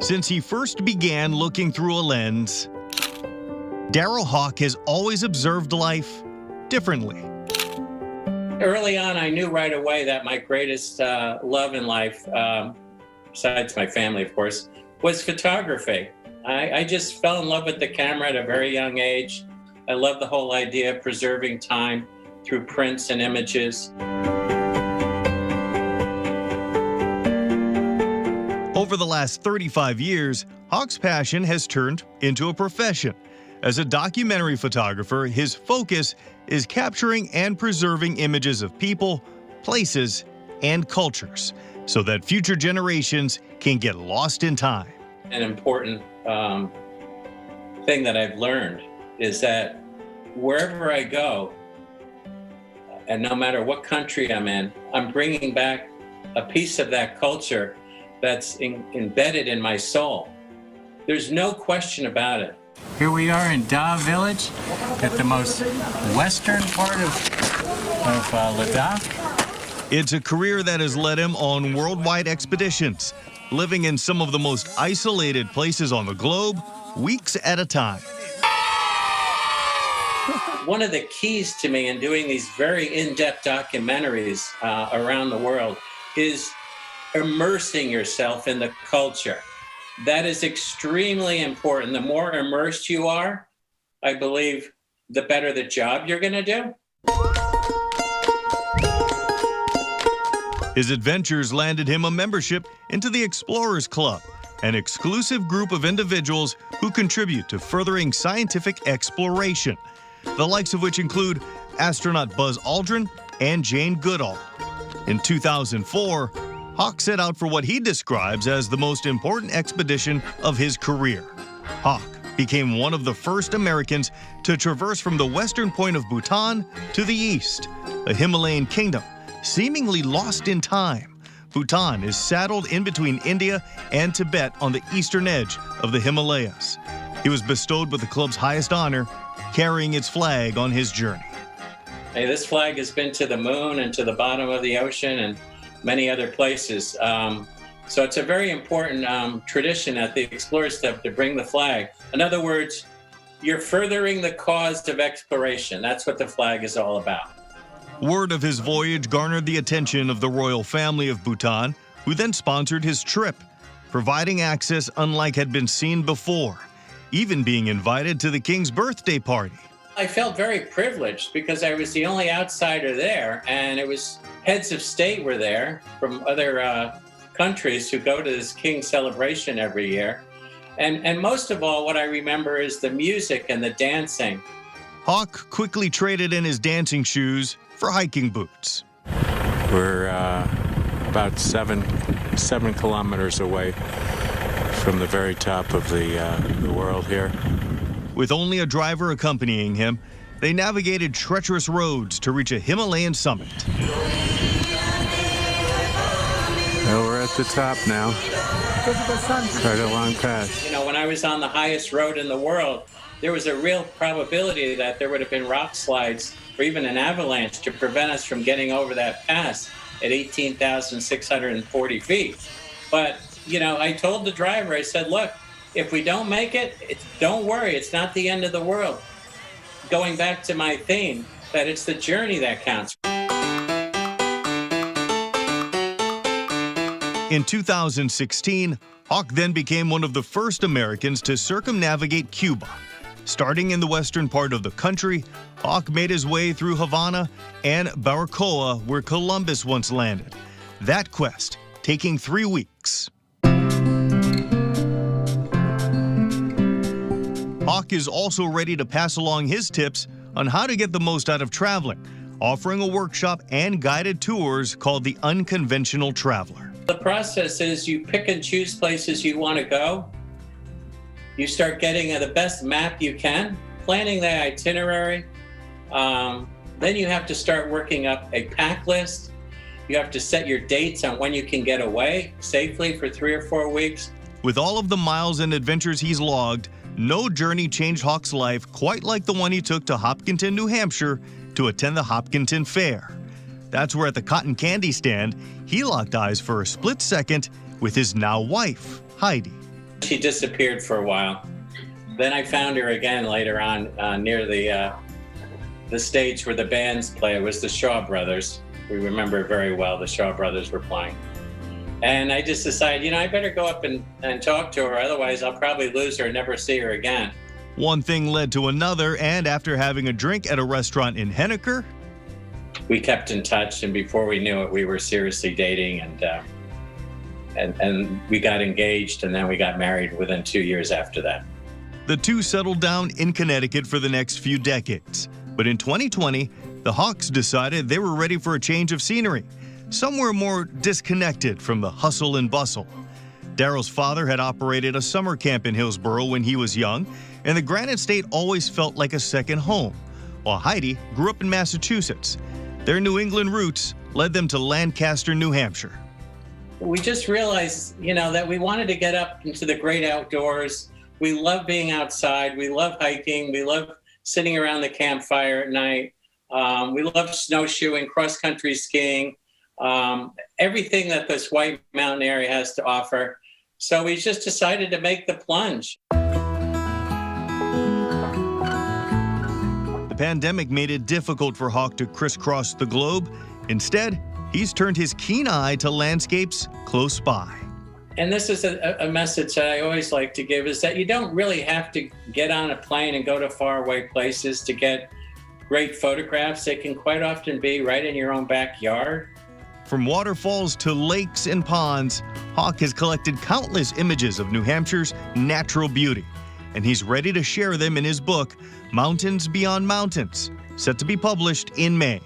Since he first began looking through a lens, Daryl Hawk has always observed life differently. Early on, I knew right away that my greatest love in life, besides my family, of course, was photography. I just fell in love with the camera at a very young age. I love the whole idea of preserving time through prints and images. Over the last 35 years, Hawk's passion has turned into a profession. As a documentary photographer, his focus is capturing and preserving images of people, places, and cultures so that future generations can get lost in time. An important thing that I've learned is that wherever I go, and no matter what country I'm in, I'm bringing back a piece of that culture that's embedded in my soul. There's no question about it. Here we are in Da Village at the most western part of Ladakh. It's a career that has led him on worldwide expeditions, living in some of the most isolated places on the globe, weeks at a time. One of the keys to me in doing these very in-depth documentaries around the world is immersing yourself in the culture. That is extremely important. The more immersed you are, I believe, the better the job you're going to do. His adventures landed him a membership into the Explorers Club, an exclusive group of individuals who contribute to furthering scientific exploration, the likes of which include astronaut Buzz Aldrin and Jane Goodall. In 2004, Hawk set out for what he describes as the most important expedition of his career. Hawk became one of the first Americans to traverse from the western point of Bhutan to the east, a Himalayan kingdom seemingly lost in time. Bhutan is saddled in between India and Tibet on the eastern edge of the Himalayas. He was bestowed with the club's highest honor, carrying its flag on his journey. Hey, this flag has been to the moon and to the bottom of the ocean and many other places. So it's a very important tradition at the Explorers Club to bring the flag. In other words, you're furthering the cause of exploration. That's what the flag is all about. Word of his voyage garnered the attention of the royal family of Bhutan, who then sponsored his trip, providing access unlike had been seen before, even being invited to the king's birthday party. I felt very privileged because I was the only outsider there, and it was heads of state were there from other countries who go to this king celebration every year. And most of all, what I remember is the music and the dancing. Hawk quickly traded in his dancing shoes for hiking boots. We're about seven kilometers away from the very top of the world here. With only a driver accompanying him, they navigated treacherous roads to reach a Himalayan summit. Well, we're at the top now. Quite a long path. You know, when I was on the highest road in the world, there was a real probability that there would have been rock slides or even an avalanche to prevent us from getting over that pass at 18,640 feet. But, you know, I told the driver, I said, look, if we don't make it, don't worry, it's not the end of the world. Going back to my theme, that it's the journey that counts. In 2016, Hawk then became one of the first Americans to circumnavigate Cuba. Starting in the western part of the country, Hawk made his way through Havana and Baracoa, where Columbus once landed. That quest taking 3 weeks. Hawk is also ready to pass along his tips on how to get the most out of traveling, offering a workshop and guided tours called the Unconventional Traveler. The process is you pick and choose places you want to go. You start getting the best map you can, planning the itinerary. Then you have to start working up a pack list. You have to set your dates on when you can get away safely for 3 or 4 weeks. With all of the miles and adventures he's logged, no journey changed Hawk's life quite like the one he took to Hopkinton, New Hampshire to attend the Hopkinton Fair. That's where at the cotton candy stand, he locked eyes for a split second with his now wife, Heidi. She disappeared for a while. Then I found her again later on near the stage where the bands play. It was the Shaw Brothers. We remember very well the Shaw Brothers were playing. And I just decided, I better go up and talk to her. Otherwise, I'll probably lose her and never see her again. One thing led to another, and after having a drink at a restaurant in Henniker, we kept in touch, and before we knew it, we were seriously dating, and we got engaged, and then we got married within 2 years after that. the two settled down in Connecticut for the next few decades. But in 2020, the Hawks decided they were ready for a change of scenery, somewhere more disconnected from the hustle and bustle. Daryl's father had operated a summer camp in Hillsborough when he was young, and the Granite State always felt like a second home, while Heidi grew up in Massachusetts. Their New England roots led them to Lancaster, New Hampshire. We just realized, that we wanted to get up into the great outdoors. We love being outside. We love hiking. We love sitting around the campfire at night. We love snowshoeing, cross-country skiing, everything that this White Mountain area has to offer. So we just decided to make the plunge. The pandemic made it difficult for Hawk to crisscross the globe. Instead, he's turned his keen eye to landscapes close by. And this is a message that I always like to give, is that you don't really have to get on a plane and go to faraway places to get great photographs. They can quite often be right in your own backyard. From waterfalls to lakes and ponds, Hawk has collected countless images of New Hampshire's natural beauty, and he's ready to share them in his book, Mountains Beyond Mountains, set to be published in May.